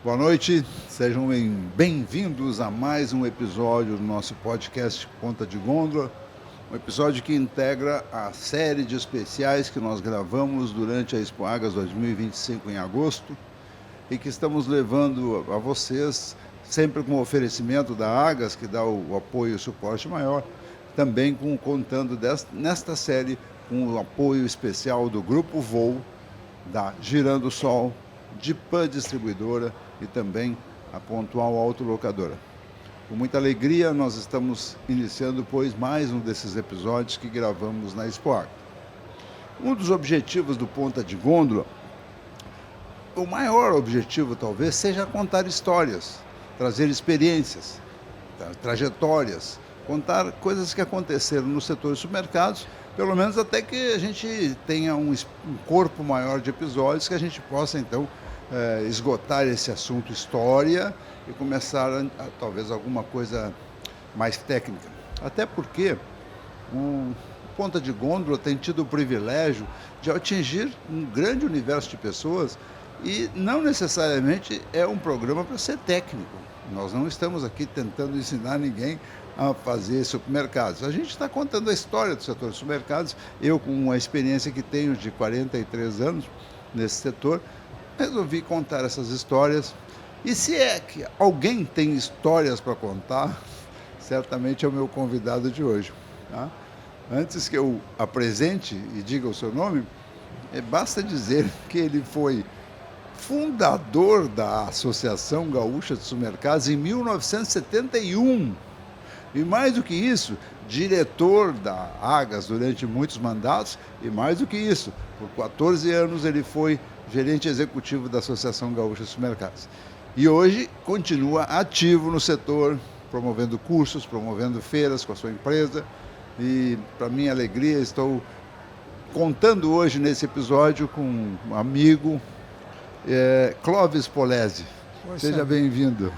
Boa noite, sejam bem-vindos a mais um episódio do nosso podcast Ponta de Gôndola, um episódio que integra a série de especiais que nós gravamos durante a Expo Agas 2025 em agosto e que estamos levando a vocês, sempre com o oferecimento da Agas, que dá o apoio e o suporte maior, também contando nesta série com o apoio especial do Grupo Voo, da Girando o Sol, de Pan Distribuidora e também a Pontual Autolocadora. Com muita alegria, nós estamos iniciando, pois, mais um desses episódios que gravamos na Expo Agas. Um dos objetivos do Ponta de Gôndola, o maior objetivo talvez, seja contar histórias, trazer experiências, trajetórias, contar coisas que aconteceram no setor de supermercados, pelo menos até que a gente tenha um corpo maior de episódios que a gente possa, então, esgotar esse assunto história e começar a talvez alguma coisa mais técnica. Até porque o Ponta de Gôndola tem tido o privilégio de atingir um grande universo de pessoas e não necessariamente é um programa para ser técnico. Nós não estamos aqui tentando ensinar ninguém a fazer supermercados. A gente está contando a história do setor de supermercados. Eu, com uma experiência que tenho de 43 anos nesse setor, resolvi contar essas histórias. E se é que alguém tem histórias para contar, certamente é o meu convidado de hoje. Tá? Antes que eu apresente e diga o seu nome, basta dizer que ele foi fundador da Associação Gaúcha de Supermercados em 1971. E mais do que isso, diretor da Agas durante muitos mandatos, e mais do que isso, por 14 anos ele foi gerente executivo da Associação Gaúcha de Supermercados. E hoje continua ativo no setor, promovendo cursos, promovendo feiras com a sua empresa. E, para minha alegria, estou contando hoje nesse episódio com um amigo, Clóvis Polese. Poxa. Seja bem-vindo.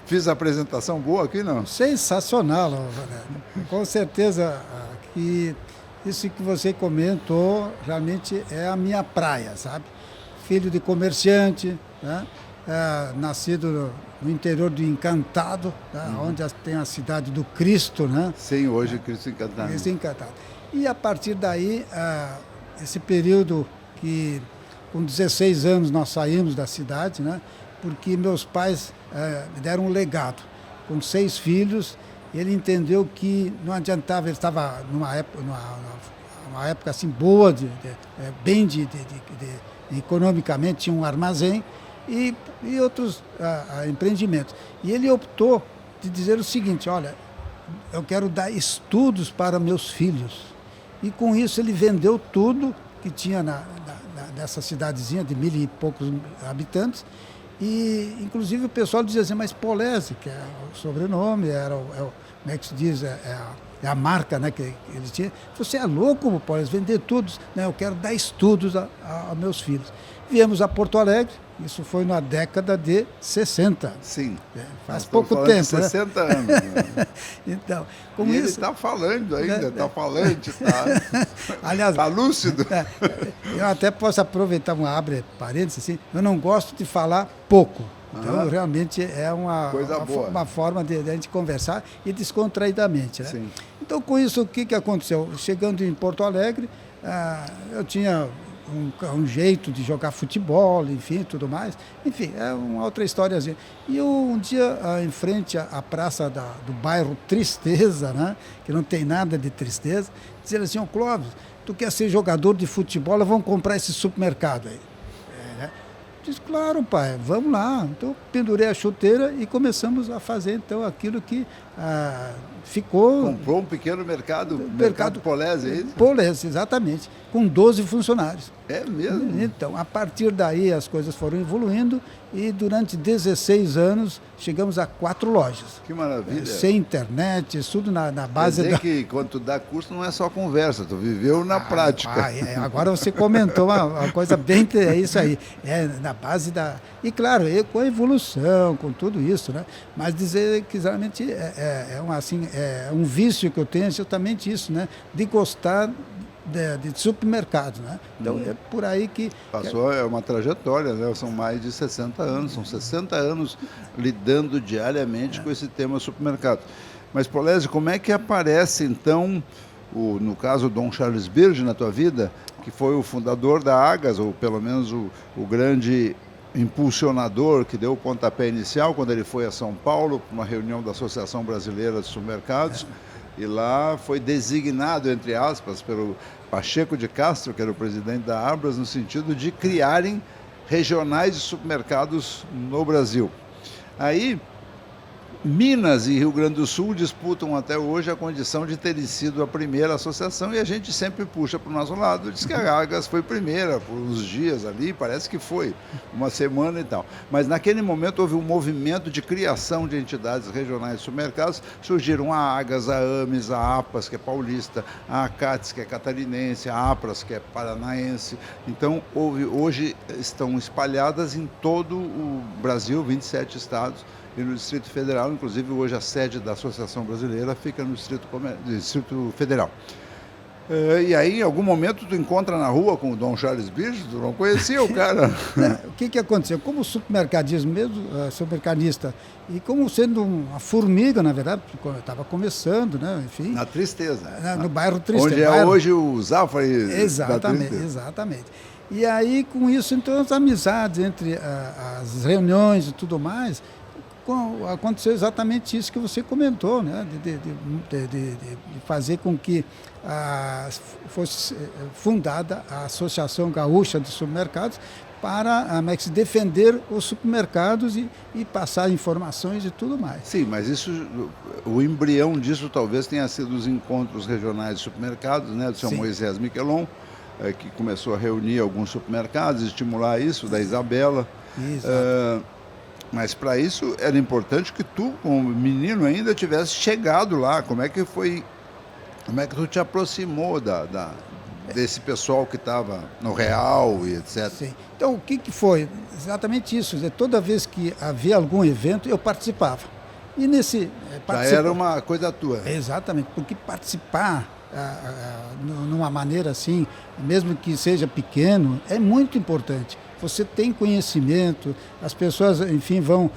Fiz a apresentação boa aqui, não? Sensacional, Valério. Com certeza que isso que você comentou realmente é a minha praia, sabe? Filho de comerciante, né? Nascido no interior do Encantado, né? Onde tem a cidade do Cristo, né? Sim, hoje Cristo Encantado. Cristo Encantado. E a partir daí, esse período que com 16 anos nós saímos da cidade, né? Porque meus pais me deram um legado. Com 6 filhos, ele entendeu que não adiantava, ele estava numa época assim boa, bem economicamente, tinha um armazém e outros empreendimentos. E ele optou de dizer o seguinte: olha, eu quero dar estudos para meus filhos. E com isso ele vendeu tudo que tinha nessa cidadezinha de 1.000 e poucos habitantes. E, inclusive, o pessoal dizia assim, mas Polese, que é o sobrenome, como é que se diz, é a marca, né, que ele tinha. Você é louco, Polese, vender tudo? Não, eu quero dar estudos a meus filhos. Viemos a Porto Alegre, isso foi na década de 60. Sim. Faz pouco tempo, de 60 anos. Né? Então, e ele está falando ainda, está falante, está lúcido. Eu até posso aproveitar abre parênteses, assim, eu não gosto de falar pouco. Então, realmente é uma forma de a gente conversar e descontraidamente. Né? Sim. Então, com isso, o que aconteceu? Chegando em Porto Alegre, eu tinha um jeito de jogar futebol, enfim, tudo mais. Enfim, é uma outra historiazinha. E eu, um dia, em frente à praça do bairro Tristeza, né, que não tem nada de tristeza, dizer assim, Clóvis, tu quer ser jogador de futebol, vamos comprar esse supermercado aí. Disse, claro, pai, vamos lá. Então, pendurei a chuteira e começamos a fazer, então, aquilo que ficou... Comprou um pequeno mercado Polese, é isso? Polese, exatamente, com 12 funcionários. É mesmo? Então, a partir daí as coisas foram evoluindo e durante 16 anos chegamos a 4 lojas. Que maravilha. Sem internet, tudo na base... Quer dizer que quando tu dá curso não é só conversa, tu viveu na prática. Agora você comentou uma coisa bem... É isso aí, na base da... E claro, com a evolução, com tudo isso, né? Mas dizer que realmente é um vício que eu tenho, é justamente isso, né? De gostar de supermercados, né? Então é por aí que... Passou, é uma trajetória, né? São mais de 60 anos, são 60 anos lidando diariamente com esse tema supermercado. Mas, Polezi, como é que aparece, então, no caso, o Dom Charles Birge na tua vida, que foi o fundador da Agas, ou pelo menos o grande impulsionador que deu o pontapé inicial quando ele foi a São Paulo para uma reunião da Associação Brasileira de Supermercados, e lá foi designado, entre aspas, pelo Pacheco de Castro, que era o presidente da Abras, no sentido de criarem regionais de supermercados no Brasil. Aí, Minas e Rio Grande do Sul disputam até hoje a condição de terem sido a primeira associação, e a gente sempre puxa para o nosso lado, diz que a Agas foi primeira por uns dias ali, parece que foi uma semana e tal. Mas naquele momento houve um movimento de criação de entidades regionais de supermercados, surgiram a Agas, a Ames, a APAS, que é paulista, a ACATS, que é catarinense, a APRAS, que é paranaense. Então hoje estão espalhadas em todo o Brasil, 27 estados, e no Distrito Federal, inclusive hoje a sede da Associação Brasileira fica no Distrito Federal. E aí, em algum momento, tu encontra na rua com o Dom Charles Birge, tu não conhecia o cara. O que aconteceu? Como supermercadismo mesmo, supermercadista, e como sendo uma formiga, na verdade, porque estava começando, né? Enfim. Na Tristeza. No bairro Tristeza. Onde é hoje o Zafari. Exatamente, exatamente. E aí, com isso, então, as amizades entre as reuniões e tudo mais, aconteceu exatamente isso que você comentou, né? De fazer com que fosse fundada a Associação Gaúcha de Supermercados para defender os supermercados e passar informações e tudo mais. Sim, mas isso, o embrião disso talvez tenha sido os encontros regionais de supermercados, né, do seu Moisés Miquelon, que começou a reunir alguns supermercados, estimular isso, da Isabela. Mas para isso era importante que tu, como menino ainda, tivesse chegado lá. Como é que tu te aproximou desse pessoal que estava no Real e etc? Sim. Então, o que foi? Exatamente isso. Toda vez que havia algum evento, eu participava. E nesse... Já era uma coisa tua. Exatamente, porque participar numa maneira assim, mesmo que seja pequeno, é muito importante. Você tem conhecimento, as pessoas, enfim, vão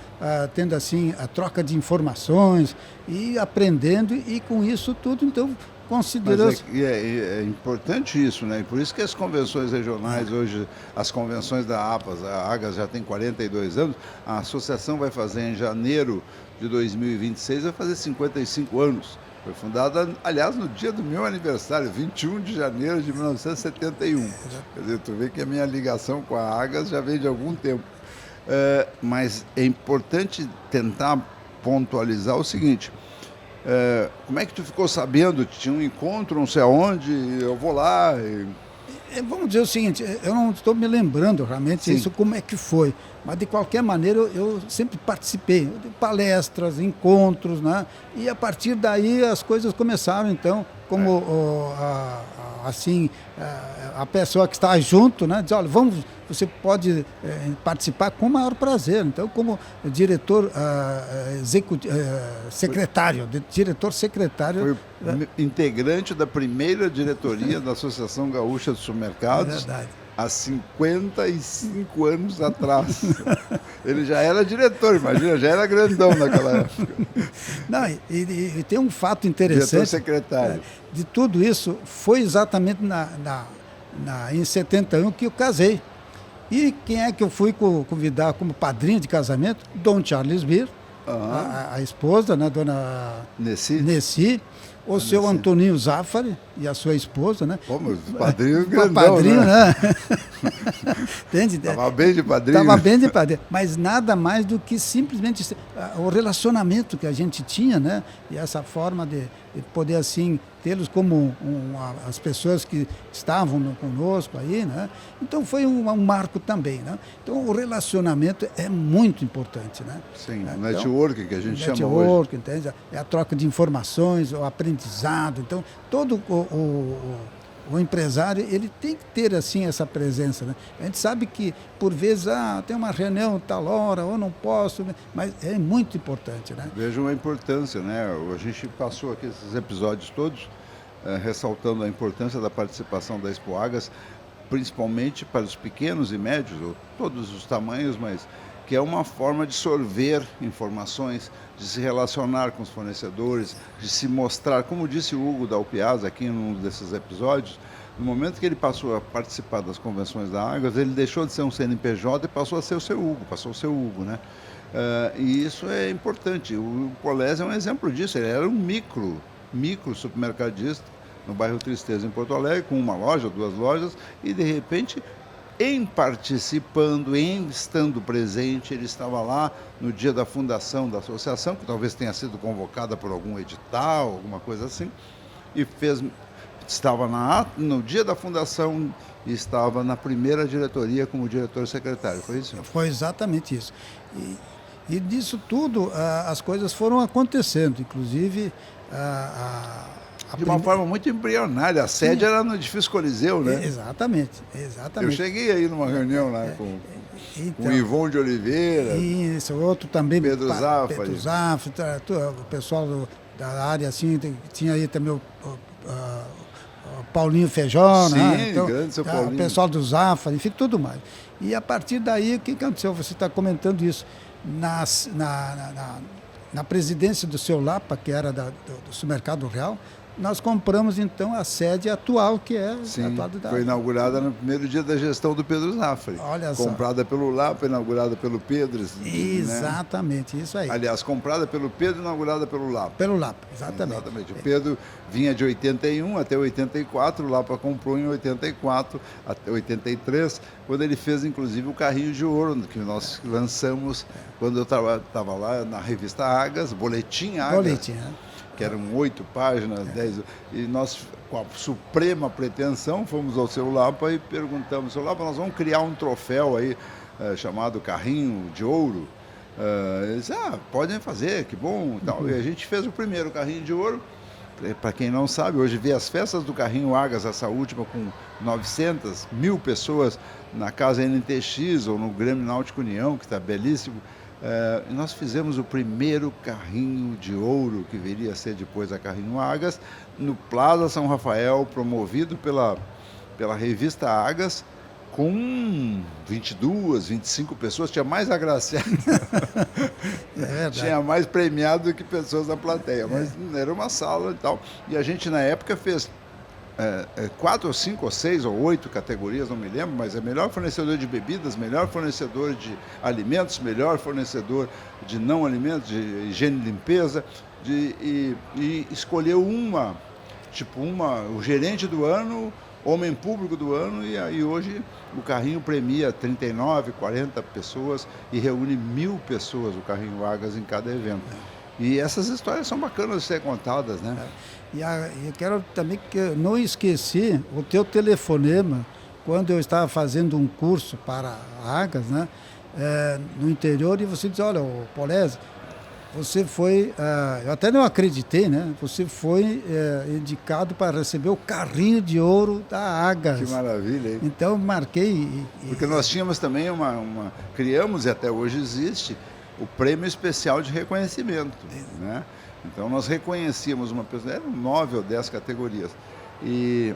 tendo assim a troca de informações e aprendendo, e com isso tudo, então, considerando... Mas é importante isso, né? E por isso que as convenções regionais hoje, as convenções da APAS, a Agas já tem 42 anos, a associação vai fazer em janeiro de 2026, vai fazer 55 anos. Foi fundada, aliás, no dia do meu aniversário, 21 de janeiro de 1971. Quer dizer, tu vê que a minha ligação com a Agas já vem de algum tempo. Mas é importante tentar pontualizar o seguinte: como é que tu ficou sabendo? Tinha um encontro, não sei aonde, eu vou lá... Vamos dizer o seguinte, eu não estou me lembrando realmente isso, como é que foi, mas de qualquer maneira eu sempre participei de palestras, encontros, né? E a partir daí as coisas começaram, então, como assim, a pessoa que está junto, né, diz, olha, você pode participar com o maior prazer. Então, como diretor secretário. Foi integrante da primeira diretoria da Associação Gaúcha de Supermercados. É verdade. Há 55 anos atrás. Ele já era diretor, imagina, já era grandão naquela época. Não, e tem um fato interessante. Diretor secretário. De tudo isso, foi exatamente em 71 que eu casei. E quem é que eu fui convidar como padrinho de casamento? Dom Charles Birge, a esposa, né, dona Nessi, o seu Antoninho Zafari e a sua esposa, né? Pô, mas padrinho grandão, padrinho, né? Entende? Estava bem de padrinho. Estava bem de padrinho. Mas nada mais do que simplesmente o relacionamento que a gente tinha, né? E essa forma de poder, assim, tê-los como as pessoas que estavam conosco aí, né? Então foi um marco também, né? Então o relacionamento é muito importante, né? Sim, então, network que a gente chama hoje. Network, entende? É a troca de informações, o aprendizado. Então, todo o empresário, ele tem que ter, assim, essa presença, né? A gente sabe que, por vezes, tem uma reunião tal hora, ou não posso, mas é muito importante, né? Veja a importância, né? A gente passou aqui esses episódios todos ressaltando a importância da participação da Expo Águas, principalmente para os pequenos e médios, ou todos os tamanhos, mas que é uma forma de sorver informações, de se relacionar com os fornecedores, de se mostrar, como disse o Hugo Dalpiazza aqui em um desses episódios, no momento que ele passou a participar das convenções da Águas, ele deixou de ser um CNPJ e passou a ser o seu Hugo, né? E isso é importante. O Polese é um exemplo disso. Ele era um micro supermercadista no bairro Tristeza, em Porto Alegre, com uma loja, 2 lojas, e de repente, em participando, em estando presente, ele estava lá no dia da fundação da associação, que talvez tenha sido convocada por algum edital, alguma coisa assim, e estava no dia da fundação e estava na primeira diretoria como diretor-secretário, foi isso? Foi exatamente isso. E disso tudo, as coisas foram acontecendo, inclusive de uma forma muito embrionária. A sede era no edifício Coliseu, né? Exatamente. Eu cheguei aí numa reunião lá com o Ivon de Oliveira. Isso, outro também. Pedro Zafari, o pessoal da área, assim, tinha aí também o Paulinho Feijó, sim, né? Então, grande seu Paulinho. O pessoal do Zafari, enfim, tudo mais. E a partir daí, o que aconteceu? Você está comentando isso. Na presidência do seu Lapa, que era do Supermercado Real, nós compramos então a sede atual, que é a atual da... Foi inaugurada no primeiro dia da gestão do Pedro Zafari. Olha só. Comprada pelo Lapa, inaugurada pelo Pedro. Exatamente, né? Isso aí. Aliás, comprada pelo Pedro, inaugurada pelo Lapa. Pelo Lapa, exatamente. Exatamente. O Pedro vinha de 81 até 84, o Lapa comprou em 84 até 83, quando ele fez inclusive o carrinho de ouro, que nós lançamos quando eu estava lá na revista Águas, Boletim Águas. Boletim, né? Que eram 8 páginas, 10, e nós, com a suprema pretensão, fomos ao seu Lapa e perguntamos, seu Lapa, nós vamos criar um troféu aí, chamado Carrinho de Ouro. Ele disse, podem fazer, que bom. Então, e a gente fez o primeiro Carrinho de Ouro. Para quem não sabe, hoje vê as festas do Carrinho Águas, essa última com 900, 1.000 pessoas na Casa NTX ou no Grêmio Náutico União, que está belíssimo. Nós fizemos o primeiro Carrinho de Ouro, que viria a ser depois a Carrinho Águas, no Plaza São Rafael, promovido pela revista Águas, com 22, 25 pessoas, tinha mais agraciado, tinha mais premiado do que pessoas na plateia, mas era uma sala e tal. E a gente na época fez 4 ou 5 ou 6 ou 8 categorias, não me lembro, mas é melhor fornecedor de bebidas, melhor fornecedor de alimentos, melhor fornecedor de não alimentos, de higiene e limpeza, e escolheu o gerente do ano, homem público do ano, e aí hoje o carrinho premia 39, 40 pessoas e reúne 1.000 pessoas, o Carrinho Águas, em cada evento. E essas histórias são bacanas de ser contadas, né? E eu quero também que eu não esqueci o teu telefonema, quando eu estava fazendo um curso para Águas, né? No interior, e você diz, olha, Polese, você foi, eu até não acreditei, né? Você foi indicado para receber o Carrinho de Ouro da Águas. Que maravilha, hein? Então, marquei. Porque nós tínhamos também criamos, e até hoje existe, o Prêmio Especial de Reconhecimento, né? Então, nós reconhecíamos uma pessoa, eram 9 ou 10 categorias, e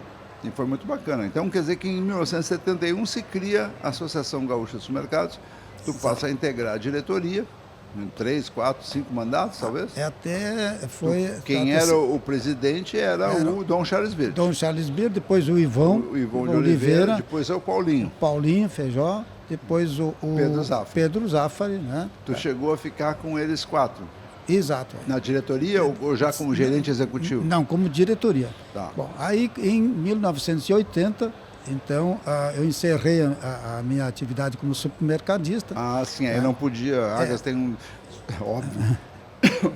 foi muito bacana. Então, quer dizer que em 1971 se cria a Associação Gaúcha de Supermercados, tu passa a integrar a diretoria, em 3, 4, 5 mandatos, talvez? Quem era o presidente era o Dom Charles Bird. Dom Charles Bird, depois o Ivon de Oliveira, depois é o Paulinho. O Paulinho Feijó, depois o Pedro Zafari, né? Tu chegou a ficar com eles 4? Exato. Na diretoria ou já como gerente executivo? Não, como diretoria. Tá. Bom, aí em 1980... Então, eu encerrei a minha atividade como supermercadista. Ah, sim, aí não podia. Águas tem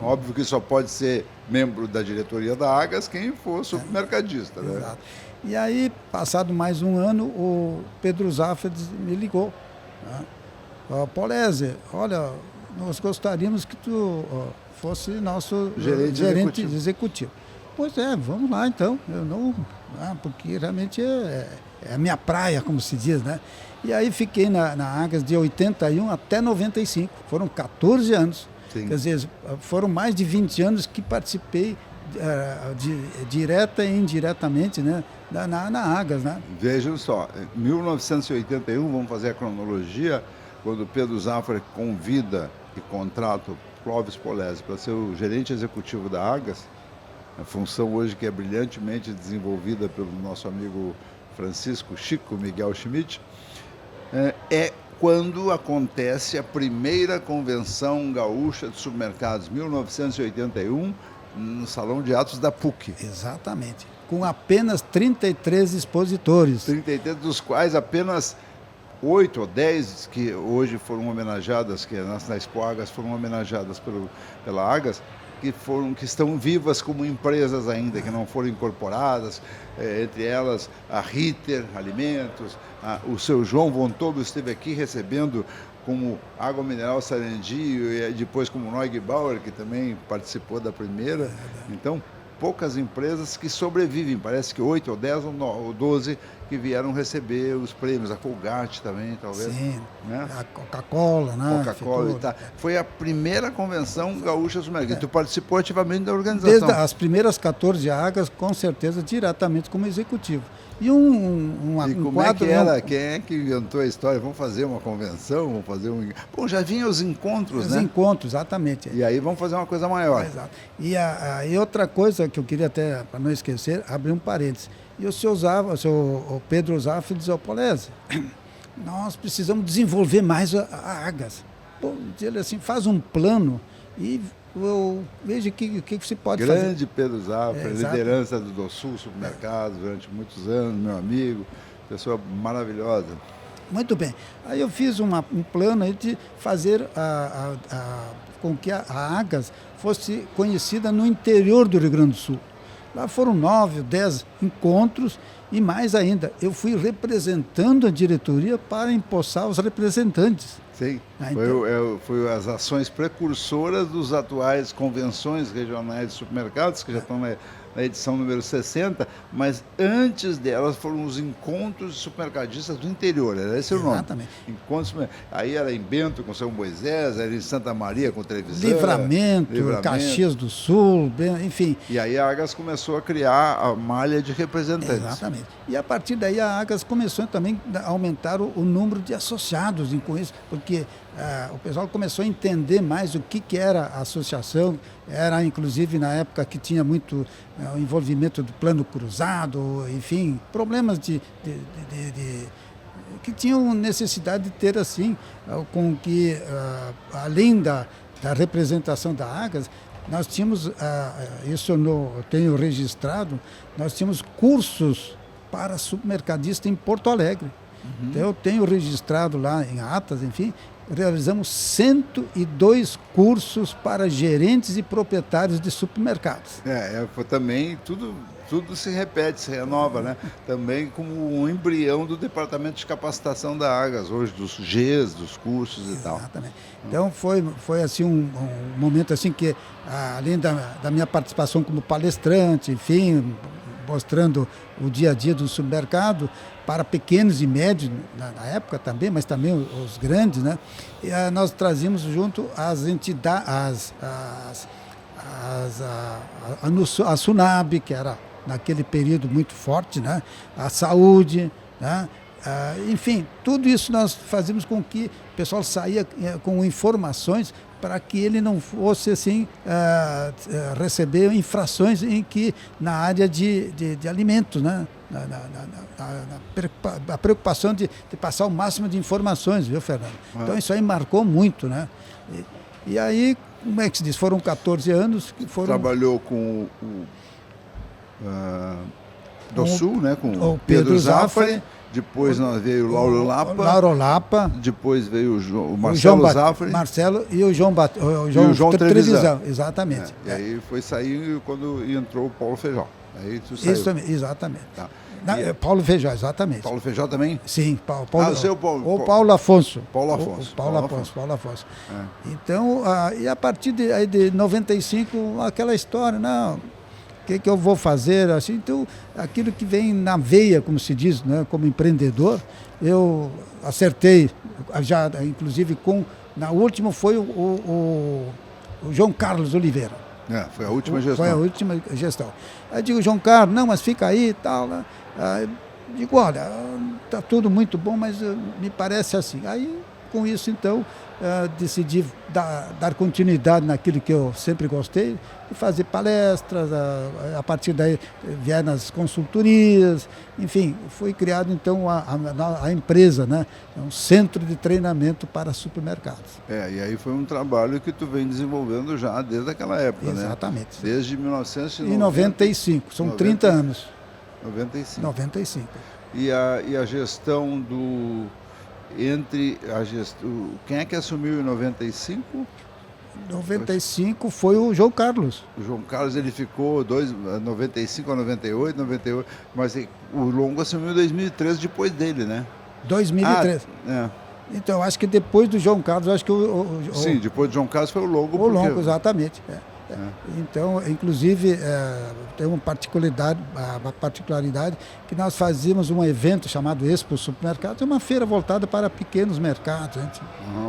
óbvio que só pode ser membro da diretoria da Águas quem for supermercadista, né? Exato. E aí, passado mais um ano, o Pedro Zafari me ligou. Né? Polese, olha, nós gostaríamos que tu fosse nosso gerente executivo. Pois vamos lá então. Eu não, porque realmente é a minha praia, como se diz, né? E aí fiquei na Águas de 81 até 95. Foram 14 anos. Sim. Quer dizer, foram mais de 20 anos que participei direta e indiretamente, né, na Agas, né? Vejam só, em 1981, vamos fazer a cronologia, quando Pedro Zafra convida e contrata o Clóvis Polese para ser o gerente executivo da Agas, a função hoje que é brilhantemente desenvolvida pelo nosso amigo Francisco Chico Miguel Schmidt, é quando acontece a primeira convenção gaúcha de supermercados, 1981, no Salão de Atos da PUC. Exatamente. Com apenas 33 expositores. 33, dos quais apenas 8 ou 10 que hoje foram homenageadas, que na Expo Agas foram homenageadas pela Agas, que estão vivas como empresas ainda, que não foram incorporadas, entre elas a Ritter Alimentos, o seu João Von Tobel esteve aqui recebendo como Água Mineral Sarandio e depois como Neugebauer, que também participou da primeira. Então, poucas empresas que sobrevivem, parece que 8 ou 10 ou 12 que vieram receber os prêmios, a Colgate também, talvez. Sim, né? A Coca-Cola, né? Coca-Cola e tal. Foi a primeira convenção gaúcha do mercado. Tu participou ativamente da organização. Desde as primeiras 14 Agas, com certeza, diretamente como executivo. E um como quadro... é que era? Quem é que inventou a história? Vamos fazer uma convenção, vamos fazer um... Bom, já vinham os encontros, né? Os encontros, exatamente. E aí vamos fazer uma coisa maior. Exato. E outra coisa que eu queria até, para não esquecer, abrir um parênteses. E o senhor Pedro Zafra diz ao Polese, nós precisamos desenvolver mais a Agas. Pô, ele assim, faz um plano e veja o que se pode fazer. Grande Pedro Zafra, liderança do DOSUL Supermercados durante muitos anos, meu amigo, pessoa maravilhosa. Muito bem. Aí eu fiz um plano aí de fazer com que a Agas fosse conhecida no interior do Rio Grande do Sul. Lá foram 9 ou 10 encontros e mais ainda, eu fui representando a diretoria para empossar os representantes. Sim, Então, foi as ações precursoras dos atuais convenções regionais de supermercados, que já estão na edição número 60, mas antes delas foram os encontros de supermercadistas do interior, era esse o nome. Exatamente. Encontros, aí era em Bento com São Moisés, era em Santa Maria com Trevisan. Livramento, Caxias do Sul, enfim. E aí a Agas começou a criar a malha de representantes. Exatamente. E a partir daí a Agas começou também a aumentar o número de associados com isso, porque o pessoal começou a entender mais o que era a associação. Era, inclusive, na época que tinha muito o envolvimento do plano cruzado, enfim, problemas que tinham necessidade de ter, assim, com que, além da representação da Agas, nós tínhamos, isso eu tenho registrado, nós tínhamos cursos para supermercadista em Porto Alegre. Uhum. Então, eu tenho registrado lá em atas, enfim, realizamos 102 cursos para gerentes e proprietários de supermercados. Foi também tudo se repete, se renova, né? Também como um embrião do departamento de capacitação da Agas, hoje dos Gs, dos cursos e tal. Exatamente. Então foi assim um momento assim que, além da minha participação como palestrante, enfim, mostrando o dia a dia do supermercado para pequenos e médios na época também, mas também os grandes, né? E, nós trazíamos junto as entidades, a SUNAB, que era naquele período muito forte, né? A saúde, né? Enfim, tudo isso nós fazíamos com que o pessoal saía com informações para que ele não fosse assim receber infrações na área de alimentos, né? A preocupação de passar o máximo de informações, viu, Fernando? Então isso aí marcou muito, né? E aí, como é que se diz? Foram 14 anos que foram... Trabalhou com o DOSUL, né? Com o Pedro Zafra. Depois nós veio o Lauro Lapa. Depois veio o Marcelo Zafra. Marcelo e o João Trevisan. Exatamente. E aí foi sair quando entrou o Paulo Feijó. Aí tu saiu. Isso também, exatamente. Tá. Paulo Feijó, exatamente. Paulo Feijó também? Sim, Paulo Afonso. Paulo Afonso. Paulo Afonso. Então, e a partir de 95, aquela história, não... O que eu vou fazer? Assim, então, aquilo que vem na veia, como se diz, né, como empreendedor, eu acertei, já inclusive na última foi o João Carlos Oliveira. Foi a última gestão. Foi a última gestão. Aí digo, João Carlos, não, mas fica aí e tal. Né? Aí digo, olha, está tudo muito bom, mas me parece assim. Aí, com isso, então, decidi dar continuidade naquilo que eu sempre gostei, de fazer palestras, a partir daí vieram as consultorias, enfim, foi criado então a empresa, né? Um centro de treinamento para supermercados. E aí foi um trabalho que tu vem desenvolvendo já desde aquela época, Exatamente. Né? Desde 1995, são 30 anos. 95. E a gestão do... Quem é que assumiu em 95? 95 foi o João Carlos. O João Carlos, ele ficou 95 a 98, mas o Longo assumiu em 2013 depois dele, né? 2013. Então, acho que depois do João Carlos, acho que Sim, depois do João Carlos foi o Longo. O Longo, exatamente. Então, inclusive, tem uma particularidade que nós fazíamos um evento chamado Expo Supermercados, uma feira voltada para pequenos mercados. A gente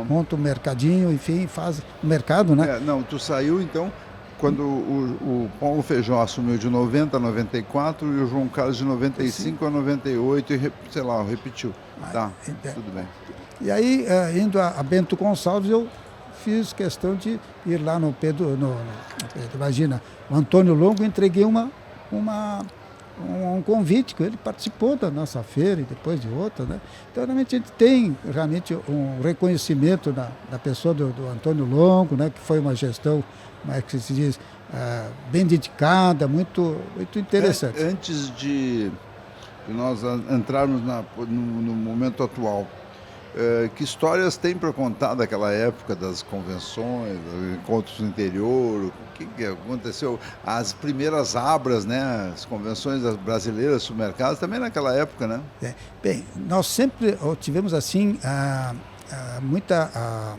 monta um mercadinho, enfim, faz o mercado, né? Tu saiu, então, quando o Paulo Feijó assumiu de 90 a 94 e o João Carlos de 95 a 98 e, sei lá, repetiu. Tudo bem. E aí, indo a Bento Gonçalves, eu fiz questão de ir lá no Pedro, imagina, o Antônio Longo, entreguei um convite, que ele participou da nossa feira e depois de outra, né? Então, realmente, a gente tem um reconhecimento da pessoa do Antônio Longo, né? Que foi uma gestão, como é que se diz, bem dedicada, muito interessante. Antes de nós entrarmos no momento atual, que histórias tem para contar daquela época, das convenções, dos encontros no interior, o que aconteceu? As primeiras abras, né? As convenções brasileiras, supermercados, também naquela época, né? Bem, nós sempre tivemos assim muita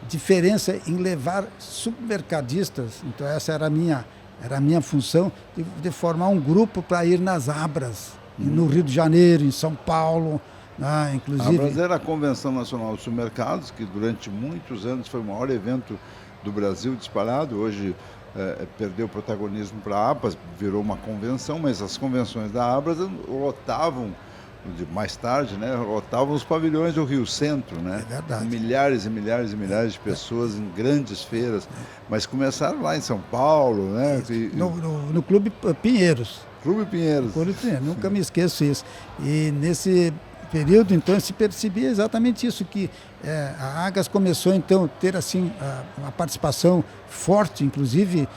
diferença em levar supermercadistas, então essa era a minha função, de formar um grupo para ir nas abras, no Rio de Janeiro, em São Paulo. Inclusive... A Abras era a Convenção Nacional dos Supermercados, que durante muitos anos foi o maior evento do Brasil disparado. Hoje perdeu protagonismo para a APAS, virou uma convenção, mas as convenções da Abras lotavam, mais tarde, né, lotavam os pavilhões do Rio Centro, né? É verdade. Com milhares e milhares e milhares de pessoas em grandes feiras, mas começaram lá em São Paulo, né? No Clube Pinheiros. Clube Pinheiros. Nunca me esqueço isso. E nesse período, então, se percebia exatamente isso, que a Agas começou, então, a ter, assim, uma participação forte, inclusive,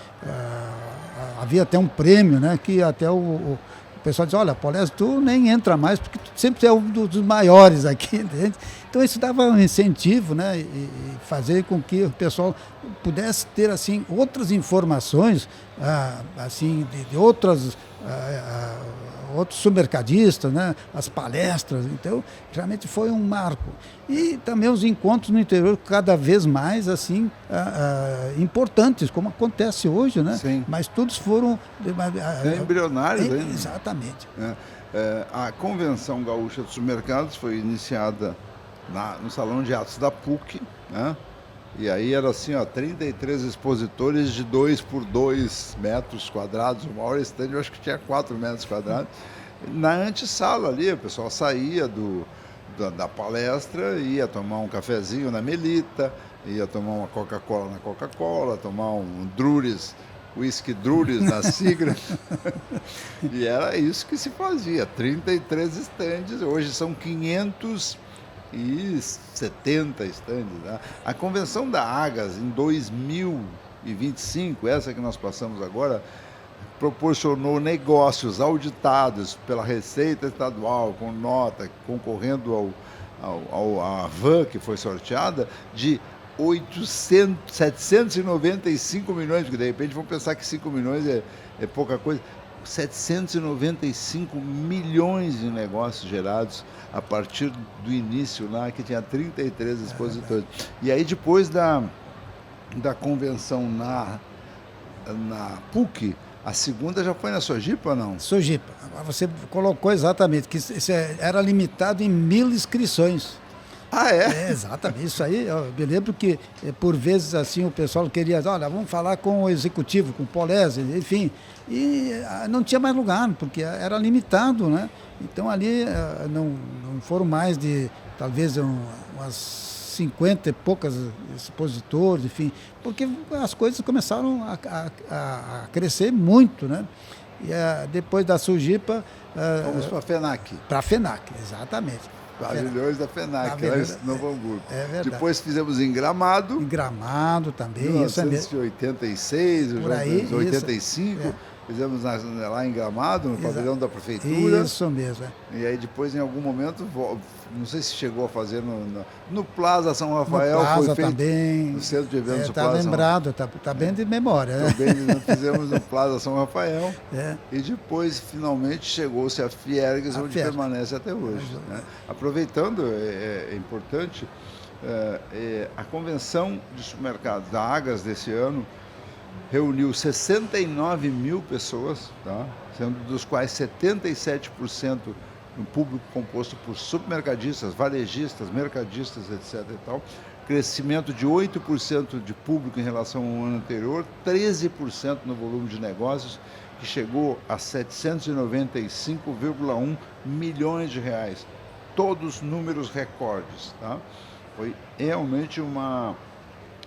havia até um prêmio, né, que até o pessoal diz, olha, Paulés, tu nem entra mais, porque tu sempre é um dos maiores aqui, entende? Então, isso dava um incentivo, né, e fazer com que o pessoal pudesse ter, assim, outras informações, assim, de outros supermercadistas, né? As palestras, então realmente foi um marco. E também os encontros no interior cada vez mais assim importantes, como acontece hoje, né? Sim. Mas todos foram embrionários ainda. Exatamente. A Convenção Gaúcha dos Supermercados foi iniciada no Salão de Atos da PUC, né? E aí era assim, 33 expositores de 2 por 2 metros quadrados, o maior estande eu acho que tinha 4 metros quadrados. Na antessala ali, o pessoal saía da palestra, ia tomar um cafezinho na Melita, ia tomar uma Coca-Cola na Coca-Cola, tomar um Drures, whisky Drures na Sigra. E era isso que se fazia, 33 estandes, hoje são 570 estandes. Né? A convenção da Agas em 2025, essa que nós passamos agora, proporcionou negócios auditados pela Receita Estadual, com nota, concorrendo à van que foi sorteada, de 795 milhões, porque de repente vão pensar que 5 milhões é pouca coisa. 795 milhões de negócios gerados a partir do início lá, que tinha 33 expositores. E aí depois da convenção na PUC, a segunda já foi na Sojipa ou não? Sojipa. Agora você colocou exatamente, que era limitado em 1000 inscrições. Ah, é? Exatamente. Isso aí, eu me lembro que, por vezes, assim, o pessoal queria, olha, vamos falar com o executivo, com o Polese, enfim. E não tinha mais lugar, porque era limitado, né? Então, ali não foram mais de, talvez, umas 50 e poucas expositores, enfim, porque as coisas começaram a crescer muito, né? E depois da Surgipa... Fomos para a FENAC. Para a FENAC, exatamente. Pavilhões da FENAC, lá em Novo Hamburgo. É verdade. Depois fizemos em Gramado. Em Gramado também. 1986, por aí, 85. Fizemos lá em Gramado, no pavilhão da prefeitura. Isso mesmo. E aí depois, em algum momento, não sei se chegou a fazer no Plaza São Rafael. No Plaza foi feito também. No centro de eventos do Está Plaza lembrado, está bem de memória. Né? Também fizemos no Plaza São Rafael. E depois, finalmente, chegou-se a Fiergues, onde permanece até hoje. Né? Aproveitando, é importante, a convenção de supermercados da Agas desse ano reuniu 69 mil pessoas, tá? Sendo dos quais 77% um público composto por supermercadistas, varejistas, mercadistas, etc. e tal. Crescimento de 8% de público em relação ao ano anterior, 13% no volume de negócios, que chegou a 795,1 milhões de reais. Todos números recordes, tá? Foi realmente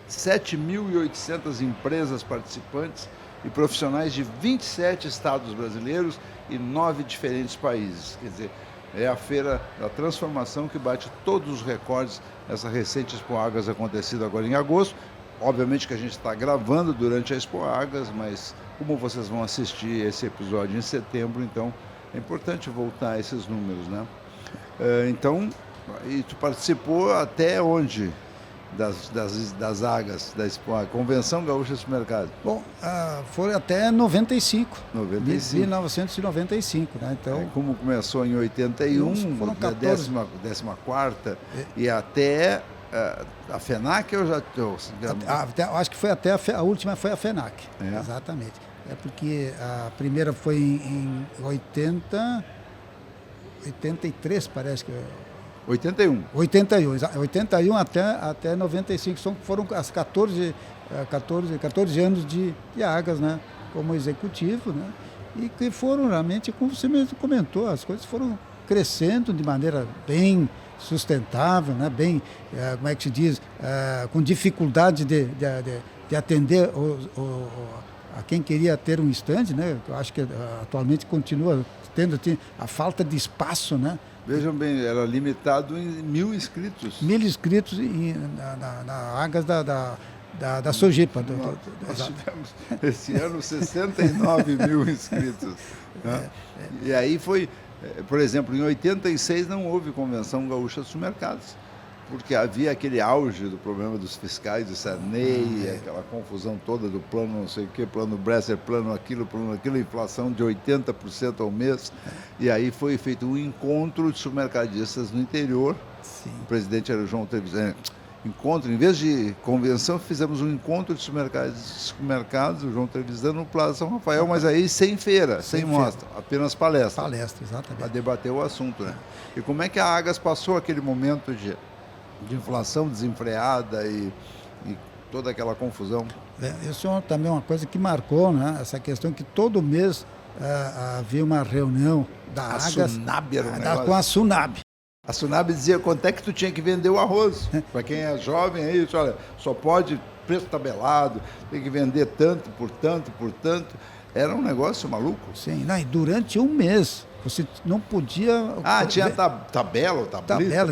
7.800 empresas participantes e profissionais de 27 estados brasileiros e 9 diferentes países. Quer dizer, é a feira da transformação que bate todos os recordes. Essa recente Expo Agas acontecida agora em agosto. Obviamente que a gente está gravando durante a Expo Agas, mas como vocês vão assistir esse episódio em setembro, então é importante voltar a esses números, né? Então, e tu participou até onde? Das Agas, da Expo, Convenção Gaúcha de Supermercado? Bom, foi até 95. 1995, né? Então, como começou em 81, foram 14. 14ª, e até a FENAC eu já... acho que foi até a última foi a FENAC, exatamente. É porque a primeira foi em 83, parece que... 81 até 95, foram as 14 anos de Agas, né, como executivo, né, e que foram realmente, como você mesmo comentou, as coisas foram crescendo de maneira bem sustentável, né, bem, como é que se diz, com dificuldade de atender a quem queria ter um estande, né, eu acho que atualmente continua tendo a falta de espaço, né. Vejam bem, era limitado em 1.000 inscritos. 1.000 inscritos na Agas da Surgipa. Nós tivemos esse ano 69 mil inscritos. Né? E aí foi, por exemplo, em 86 não houve Convenção Gaúcha dos Supermercados, porque havia aquele auge do problema dos fiscais do Sarney, aquela confusão toda do plano não sei o que, plano Bresser, plano aquilo, inflação de 80% ao mês. E aí foi feito um encontro de supermercadistas no interior. Sim. O presidente era o João Trevisan. Em vez de convenção, fizemos um encontro de supermercados, o João Trevisan, no Plaza São Rafael, mas aí sem feira, sem mostra, apenas palestra. Palestra, exatamente. Para debater o assunto, né? E como é que a Agas passou aquele momento de inflação desenfreada e toda aquela confusão? Isso é também uma coisa que marcou, né? Essa questão que todo mês havia uma reunião da Agas com a Sunab. A Sunab dizia quanto é que tu tinha que vender o arroz. Para quem é jovem aí, olha, só pode preço tabelado, tem que vender tanto, por tanto, por tanto. Era um negócio maluco. Sim, e durante um mês você não podia... tinha tabela.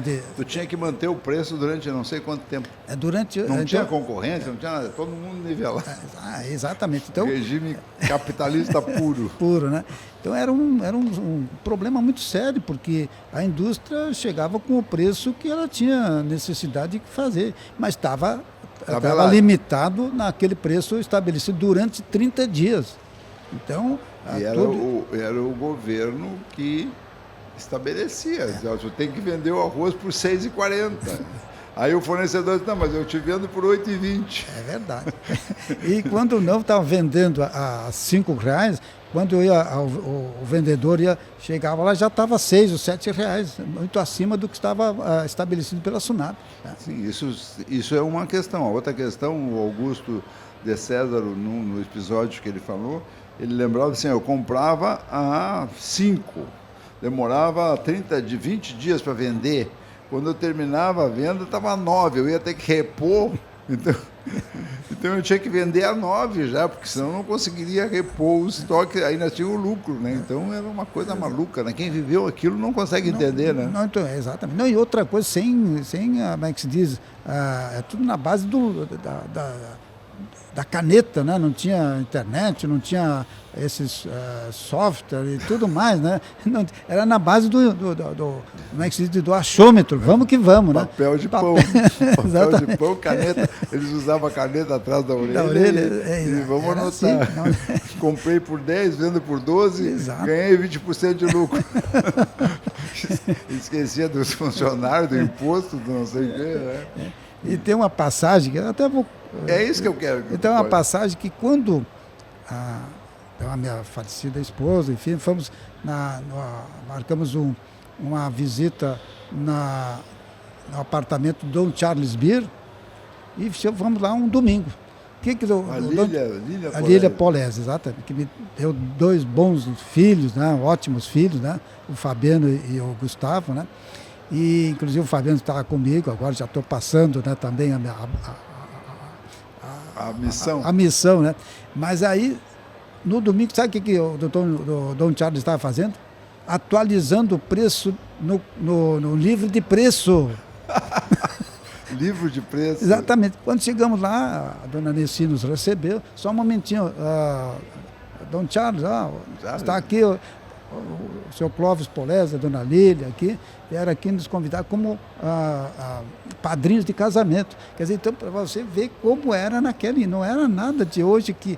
De... Tu tinha que manter o preço durante não sei quanto tempo. Não tinha concorrência, não tinha nada, todo mundo nivelado. Exatamente. Então, regime capitalista puro. Puro, né? Então era um problema muito sério, porque a indústria chegava com o preço que ela tinha necessidade de fazer, mas estava limitado naquele preço estabelecido durante 30 dias. Então... E era o governo que estabelecia. Você tem que vender o arroz por R$ 6,40. Aí o fornecedor disse, não, mas eu te vendo por R$ 8,20. É verdade. E quando não estava vendendo a R$ 5, quando eu ia, o vendedor chegava lá, já estava 6 ou 7 reais, muito acima do que estava estabelecido pela Sunab. Né? Sim, isso é uma questão. A outra questão, o Augusto de César, no episódio que ele falou, ele lembrava assim, eu comprava a 5, demorava 20 dias para vender. Quando eu terminava a venda, estava a 9, eu ia ter que repor. Então eu tinha que vender a 9 já, porque senão eu não conseguiria repor o estoque, ainda tinha o lucro, né? Então era uma coisa maluca, né? Quem viveu aquilo não consegue entender, né? Não, então, exatamente. Não, e outra coisa, sem como é que se diz, é tudo na base da caneta, né? Não tinha internet, não tinha esses software e tudo mais, né? Não, era na base como é que se diz, do achômetro, vamos que vamos, né? Papel de pão, papel de pão, caneta, eles usavam a caneta atrás da orelha, e vamos anotar. Assim, comprei por 10, vendo por 12, exato. Ganhei 20% de lucro. Esquecia dos funcionários, do imposto, do não sei o quê, né? E tem uma passagem que eu até vou... É isso que eu quero. Então, uma passagem que quando a minha falecida esposa, enfim, fomos marcamos uma visita no apartamento do Dom Charles Beer e vamos lá um domingo. A Lília Polese, exatamente, que me deu 2 bons filhos, né, ótimos filhos, né, o Fabiano e o Gustavo, né, e inclusive o Fabiano estava comigo, agora já estou passando, né, também a missão. A missão, né? Mas aí, no domingo, sabe o que o Dom Charles estava fazendo? Atualizando o preço no livro de preço. Livro de preço? Exatamente. Quando chegamos lá, a dona Nessi nos recebeu. Só um momentinho, Dom Charles, está aqui o seu Clóvis Polese, a dona Lília aqui, vieram aqui nos convidar como padrinhos de casamento. Quer dizer, então, para você ver como era naquele, não era nada de hoje que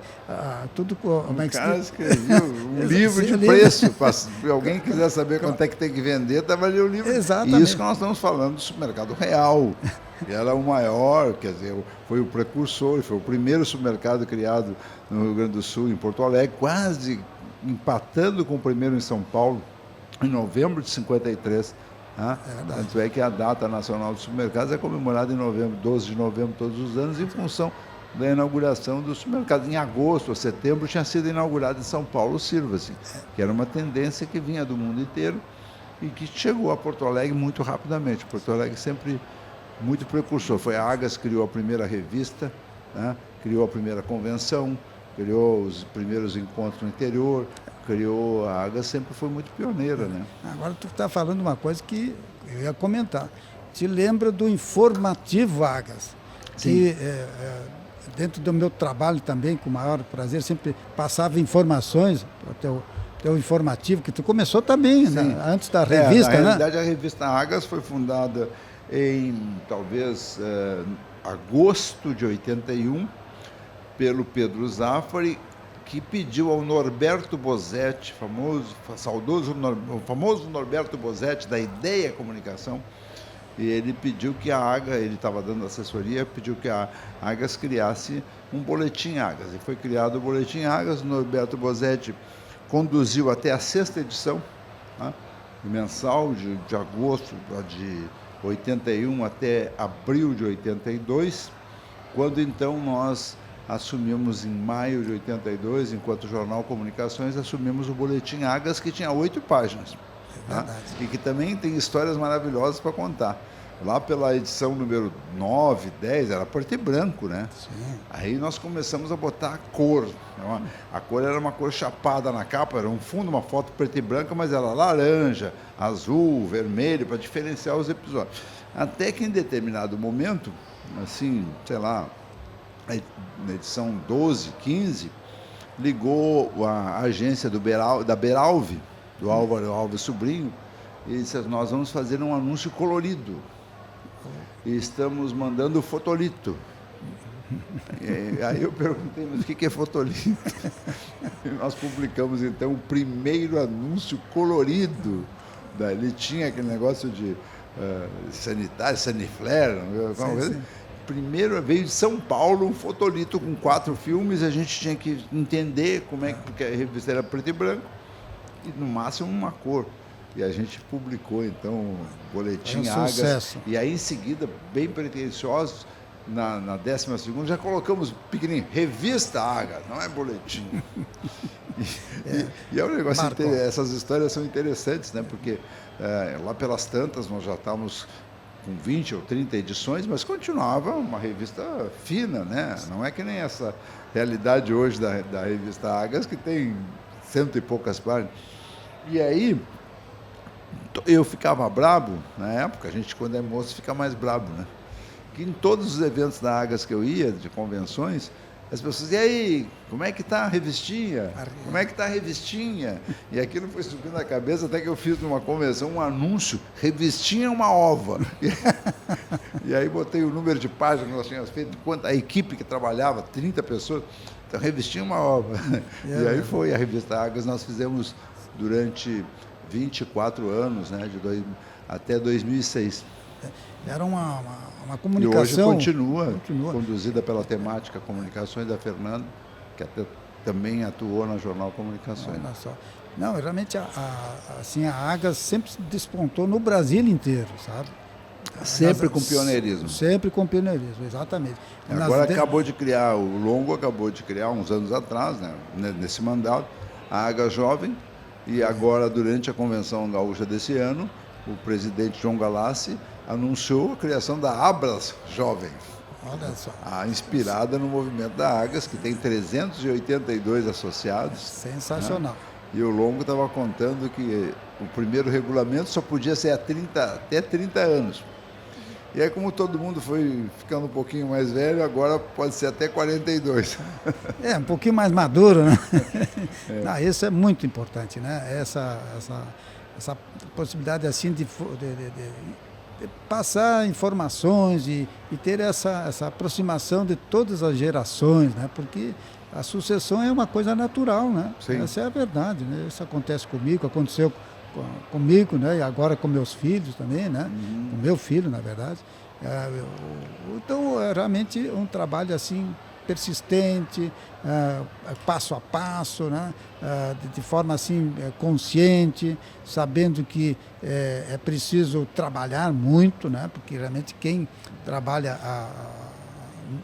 tudo... O cara escreveu um livro de preço, se alguém quiser saber quanto é que tem que vender, estava ali o livro. Exatamente. E isso que nós estamos falando do supermercado real, que era o maior, quer dizer, foi o precursor, foi o primeiro supermercado criado no Rio Grande do Sul, em Porto Alegre, quase empatando com o primeiro em São Paulo, em novembro de 53. Né? Tanto é que a data nacional dos supermercados é comemorada em novembro, 12 de novembro todos os anos, em função da inauguração do supermercado. Em agosto ou setembro tinha sido inaugurado em São Paulo o Sirva-se, que era uma tendência que vinha do mundo inteiro e que chegou a Porto Alegre muito rapidamente. Porto Alegre sempre muito precursor. Foi a Agas que criou a primeira revista, né? Criou a primeira convenção, criou os primeiros encontros no interior, a Agas sempre foi muito pioneira, né? Agora tu está falando uma coisa que eu ia comentar. Te lembra do informativo Agas? Sim. Que dentro do meu trabalho também, com o maior prazer, sempre passava informações para o teu informativo, que tu começou também, né? Antes da revista, na né? realidade, a revista Agas foi fundada em, talvez, agosto de 81, pelo Pedro Zafari, que pediu ao Norberto Bosetti, o famoso Norberto Bosetti, da Ideia Comunicação, e ele pediu que a Agas, ele estava dando assessoria, pediu que a Agas criasse um boletim Agas. E foi criado o boletim Agas, o Norberto Bosetti conduziu até a 6ª edição, né, mensal, de agosto de 81 até abril de 82, quando então nós assumimos em maio de 82, enquanto Jornal Comunicações, assumimos o Boletim Agas, que tinha 8 páginas. Tá? E que também tem histórias maravilhosas para contar. Lá pela edição número 9, 10, era preto e branco, né? Sim. Aí nós começamos a botar a cor. A cor era uma cor chapada na capa, era um fundo, uma foto preta e branca, mas era laranja, azul, vermelho, para diferenciar os episódios. Até que em determinado momento, assim, sei lá, na edição 12, 15, ligou a agência da Beralve, do Álvaro Alves Sobrinho, e disse: nós vamos fazer um anúncio colorido. E estamos mandando fotolito. Aí eu perguntei, mas o que é fotolito? E nós publicamos então o primeiro anúncio colorido. Ele tinha aquele negócio de sanitário, saniflare, primeiro veio de São Paulo um fotolito com 4 filmes, a gente tinha que entender como é que, porque a revista era preto e branco, e no máximo uma cor. E a gente publicou, então, o Boletim Agas. Sucesso. E aí, em seguida, bem pretensiosos, na 12ª, já colocamos pequenininho, Revista Agas, não é boletim. E é um negócio, essas histórias são interessantes, né? Porque lá pelas tantas nós já estávamos com 20 ou 30 edições, mas continuava uma revista fina, né? Não é que nem essa realidade hoje da Revista Agas, que tem 100 e poucas páginas. E aí, eu ficava brabo, na época, a gente quando é moço fica mais brabo, né? Que em todos os eventos da Agas que eu ia, de convenções, as pessoas, e aí, como é que tá a revistinha? Como é que tá a revistinha? E aquilo foi subindo na cabeça, até que eu fiz numa convenção um anúncio, revistinha é uma ova. E aí botei o número de páginas que nós tínhamos feito, quanto a equipe que trabalhava, 30 pessoas, então revistinha é uma ova. E aí foi a revista Agas, nós fizemos durante 24 anos, né, até 2006. Era uma comunicação... E hoje continua conduzida pela temática Comunicações da Fernanda, que até também atuou na Jornal Comunicações. Olha só. Não, realmente assim, a Agas sempre se despontou no Brasil inteiro, sabe? Sempre com pioneirismo. Sempre com pioneirismo, exatamente. Agora o Longo acabou de criar, uns anos atrás, né, nesse mandato, a Agas Jovem, e agora, durante a Convenção Gaúcha desse ano, o presidente João Galassi anunciou a criação da Abras Jovem. Olha só. Inspirada no movimento da Agas, que tem 382 associados. Sensacional. Né? E o Longo estava contando que o primeiro regulamento só podia ser até 30 anos. E aí, como todo mundo foi ficando um pouquinho mais velho, agora pode ser até 42. Um pouquinho mais maduro, né? Não, isso é muito importante, né? Essa possibilidade assim de passar informações e ter essa aproximação de todas as gerações, né? Porque a sucessão é uma coisa natural, né? Sim. Essa é a verdade, né? Isso acontece comigo, aconteceu comigo, né? E agora com meus filhos também, né? Com meu filho, na verdade. Então, é realmente um trabalho assim persistente, passo a passo, né? De forma assim consciente, sabendo que é preciso trabalhar muito, né? Porque realmente quem trabalha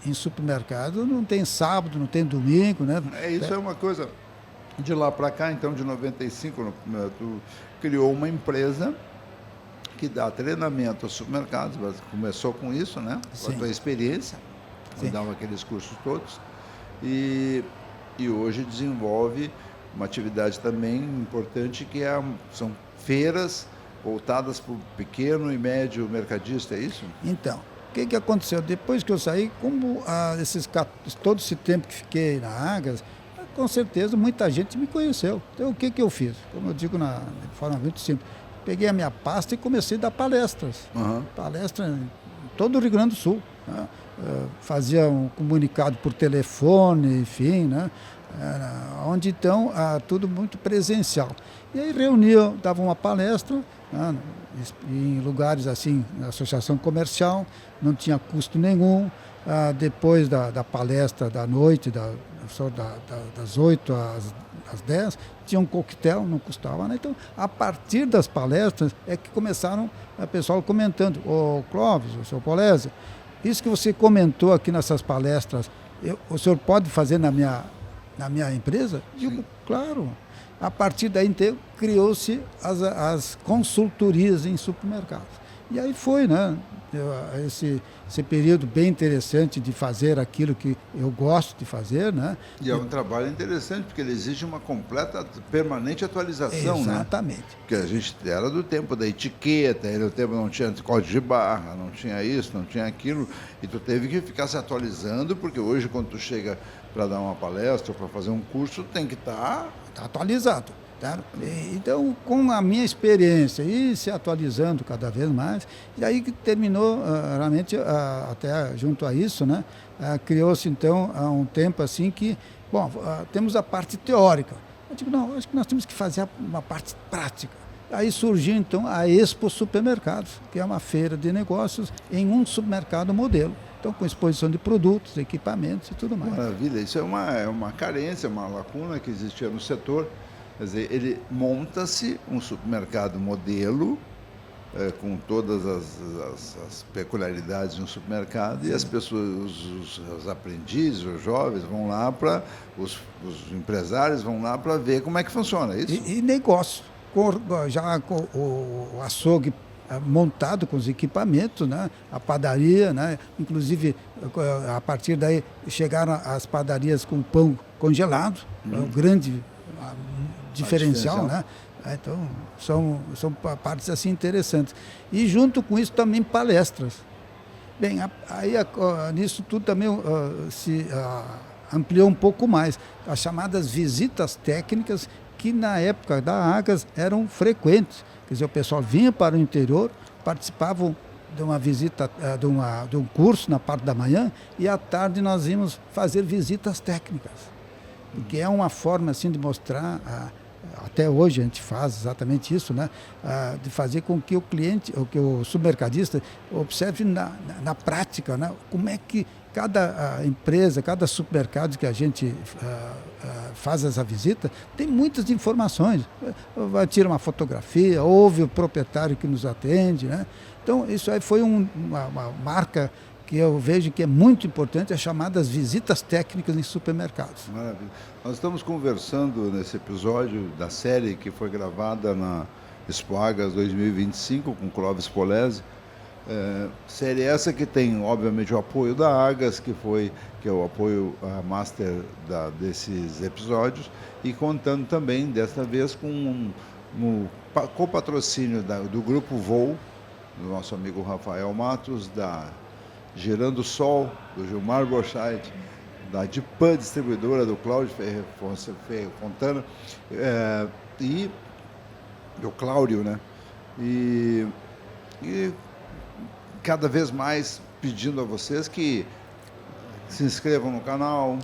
em supermercado não tem sábado, não tem domingo, né? Isso é uma coisa. De lá para cá, então, de 95, tu criou uma empresa que dá treinamento aos supermercados, começou com isso, né? Com a tua experiência, dava aqueles cursos todos, e hoje desenvolve uma atividade também importante que são feiras voltadas para o pequeno e médio mercadista, é isso? Então, o que aconteceu? Depois que eu saí, como todo esse tempo que fiquei na Agas, com certeza muita gente me conheceu. Então o que eu fiz? Como eu digo de forma muito simples, peguei a minha pasta e comecei a dar palestras. Palestra em todo o Rio Grande do Sul. Né? Fazia um comunicado por telefone, enfim, né? Onde então tudo muito presencial. E aí reunia, dava uma palestra, né? Em lugares assim, na associação comercial, não tinha custo nenhum. Depois da palestra da noite, das 8 às 10, tinha um coquetel, não custava, né? Então, a partir das palestras é que começaram o pessoal comentando, ô Clóvis, o senhor Polese, isso que você comentou aqui nessas palestras, o senhor pode fazer na minha empresa? Digo, claro. A partir daí, então, criou-se as consultorias em supermercados. E aí foi, né? Esse período bem interessante de fazer aquilo que eu gosto de fazer, né? E é um trabalho interessante, porque ele exige uma completa, permanente atualização, exatamente. Né? Porque a gente era do tempo da etiqueta, era do tempo não tinha código de barra, não tinha isso, não tinha aquilo, e tu teve que ficar se atualizando, porque hoje quando tu chega para dar uma palestra ou para fazer um curso, tem que estar atualizado. Tá? Então, com a minha experiência e se atualizando cada vez mais, e aí que terminou realmente até junto a isso, né? Criou-se então há um tempo assim que, temos a parte teórica. Eu digo, não, acho que nós temos que fazer uma parte prática. Aí surgiu então a Expo Supermercados, que é uma feira de negócios em um supermercado modelo. Então, com exposição de produtos, equipamentos e tudo mais. Maravilha, isso é uma carência, uma lacuna que existia no setor. Quer dizer, ele monta-se um supermercado modelo, com todas as peculiaridades de um supermercado, e as pessoas, os aprendizes, os jovens vão lá para, os empresários vão lá para ver como é que funciona, é isso? E negócio, já com o açougue montado com os equipamentos, né? A padaria, né? Inclusive, a partir daí chegaram as padarias com pão congelado, é um grande diferencial, né? Então, são partes assim interessantes. E junto com isso também palestras. Bem, aí nisso tudo também se ampliou um pouco mais. As chamadas visitas técnicas, que na época da Agas eram frequentes. Quer dizer, o pessoal vinha para o interior, participavam de uma visita, de um curso na parte da manhã, e à tarde nós íamos fazer visitas técnicas. Porque é uma forma assim de mostrar, até hoje a gente faz exatamente isso, né? De fazer com que o cliente, ou que o supermercadista observe na prática, né? Como é que cada empresa, cada supermercado que a gente faz essa visita, tem muitas informações. Tira uma fotografia, ouve o proprietário que nos atende, né? Então, isso aí foi uma marca que eu vejo que é muito importante, as chamadas visitas técnicas em supermercados. Maravilha. Nós estamos conversando nesse episódio da série que foi gravada na Expo Agas 2025 com Clóvis Polese. Série essa que tem, obviamente, o apoio da Agas, que é o apoio master desses episódios, e contando também, desta vez, com o patrocínio do Grupo Voo, do nosso amigo Rafael Matos, da Girando Sol, do Gilmar Borchardt, da Dipan Distribuidora, do Cláudio Ferreira Fontana, e do Cláudio, né? E cada vez mais pedindo a vocês que se inscrevam no canal,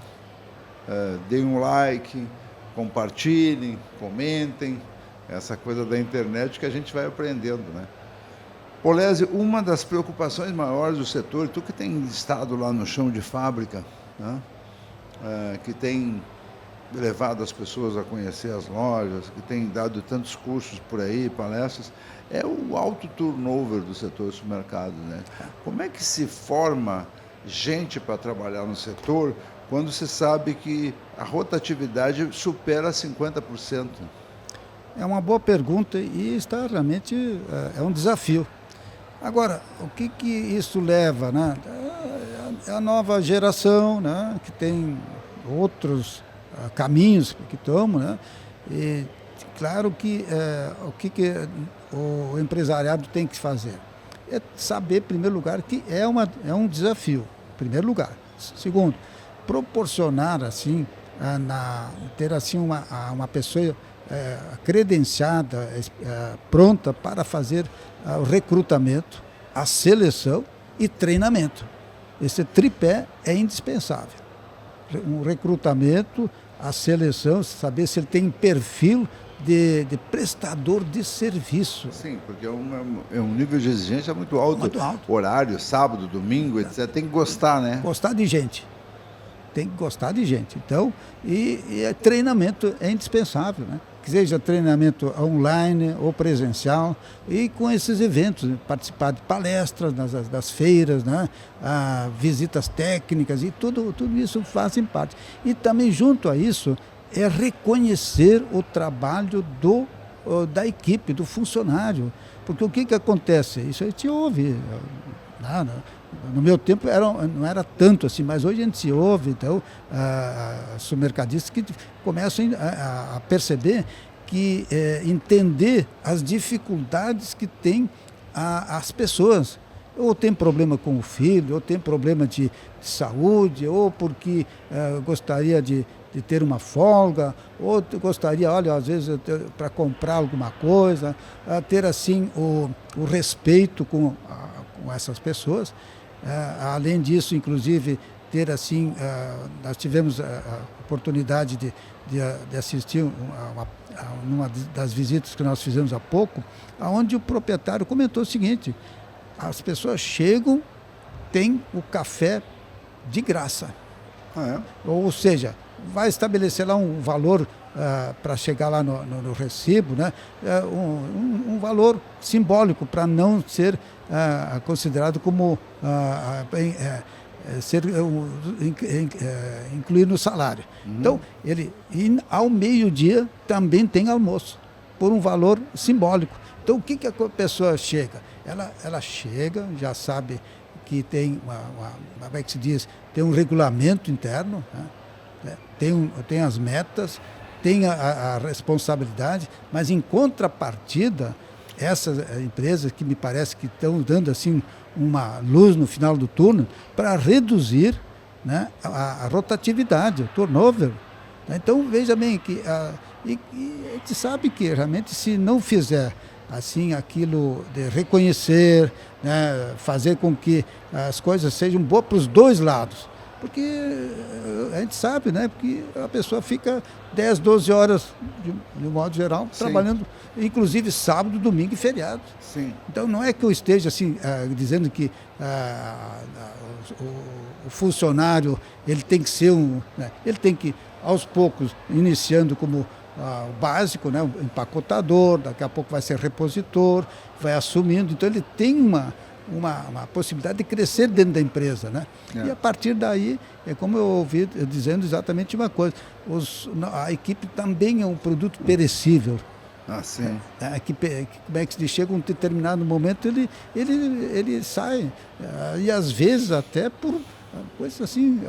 deem um like, compartilhem, comentem, essa coisa da internet que a gente vai aprendendo, né? Polese, uma das preocupações maiores do setor, tu que tem estado lá no chão de fábrica, né? Que tem levado as pessoas a conhecer as lojas, que tem dado tantos cursos por aí, palestras, é o alto turnover do setor supermercado, né? Como é que se forma gente para trabalhar no setor quando se sabe que a rotatividade supera 50%? É uma boa pergunta e está realmente é um desafio. Agora, o que isso leva, né? É a nova geração, né? Que tem outros caminhos que tomam, né? E claro que o que o empresariado tem que fazer é saber, em primeiro lugar, que é um desafio, em primeiro lugar. Segundo, proporcionar assim, ter assim uma pessoa credenciada, pronta para fazer o recrutamento, a seleção e treinamento. Esse tripé é indispensável. Um recrutamento, a seleção, saber se ele tem perfil de prestador de serviço. Sim, porque é um nível de exigência muito alto. Muito alto. Horário, sábado, domingo, etc. Tem que gostar, né? Gostar de gente. Tem que gostar de gente. Então, treinamento é indispensável, né? Que seja treinamento online ou presencial, e com esses eventos, né? Participar de palestras das feiras, né? Visitas técnicas, e tudo isso fazem parte. E também junto a isso é reconhecer o trabalho da equipe, do funcionário. Porque o que acontece? Isso a gente ouve. No meu tempo não era tanto assim, mas hoje a gente se ouve, então, supermercadistas que começam a perceber que entender as dificuldades que tem as pessoas. Ou tem problema com o filho, ou tem problema de saúde, ou porque gostaria de ter uma folga, ou gostaria, olha, às vezes, para comprar alguma coisa, ter assim o respeito com essas pessoas. Além disso, inclusive, ter assim, nós tivemos a oportunidade de assistir uma das visitas que nós fizemos há pouco, onde o proprietário comentou o seguinte: as pessoas chegam tem o café de graça. Ah, é? Ou seja, vai estabelecer lá um valor para chegar lá no recibo, né? Um valor simbólico para não ser considerado como incluir no salário. Então, e ao meio-dia também tem almoço, por um valor simbólico. Então, o que a pessoa chega? Ela chega, já sabe que tem como é que se diz, tem um regulamento interno, né? Tem as metas, tem a responsabilidade, mas em contrapartida, essas empresas que me parece que estão dando assim uma luz no final do túnel para reduzir, né, a rotatividade, o turnover. Então, veja bem que a gente sabe que realmente se não fizer assim aquilo de reconhecer, né, fazer com que as coisas sejam boas para os dois lados. Porque a gente sabe, né, porque a pessoa fica 10, 12 horas, de modo geral, Sim. trabalhando, inclusive sábado, domingo e feriado. Sim. Então não é que eu esteja assim, dizendo que o funcionário ele tem que ser né, ele tem que, aos poucos, iniciando como o básico, né, o empacotador, daqui a pouco vai ser repositor, vai assumindo, então ele tem uma possibilidade de crescer dentro da empresa, né? É. E a partir daí, é como eu ouvi dizendo exatamente uma coisa, a equipe também é um produto perecível. Ah, sim. Como é que chega um determinado momento, ele sai, e às vezes até por coisa assim,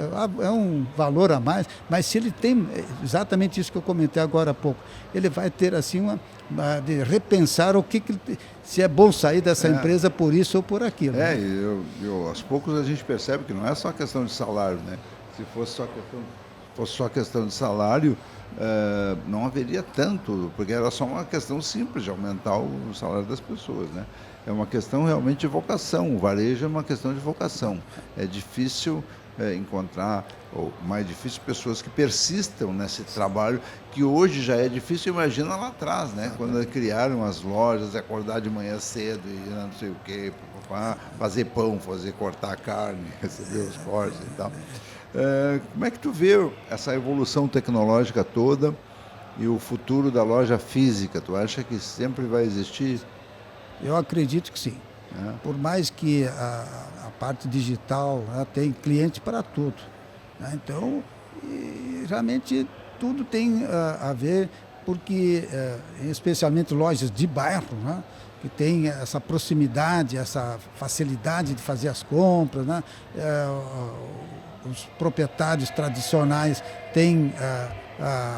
é um valor a mais, mas se ele tem exatamente isso que eu comentei agora há pouco, ele vai ter assim de repensar se é bom sair dessa empresa por isso ou por aquilo. É, né? e aos poucos a gente percebe que não é só questão de salário, né? Se fosse só questão de salário, não haveria tanto, porque era só uma questão simples de aumentar o salário das pessoas, né? É uma questão realmente de vocação, o varejo é uma questão de vocação. É difícil encontrar, ou mais difícil, pessoas que persistam nesse trabalho, que hoje já é difícil, imagina lá atrás, né? Quando criaram as lojas, acordar de manhã cedo e não sei o quê, fazer pão, cortar a carne, receber os cortes e tal. Como é que tu vê essa evolução tecnológica toda e o futuro da loja física? Tu acha que sempre vai existir? Eu acredito que sim. Por mais que a parte digital, né, tem cliente para tudo. Né? Então, realmente tudo tem a ver, porque especialmente lojas de bairro, né, que tem essa proximidade, essa facilidade de fazer as compras, né? Os proprietários tradicionais têm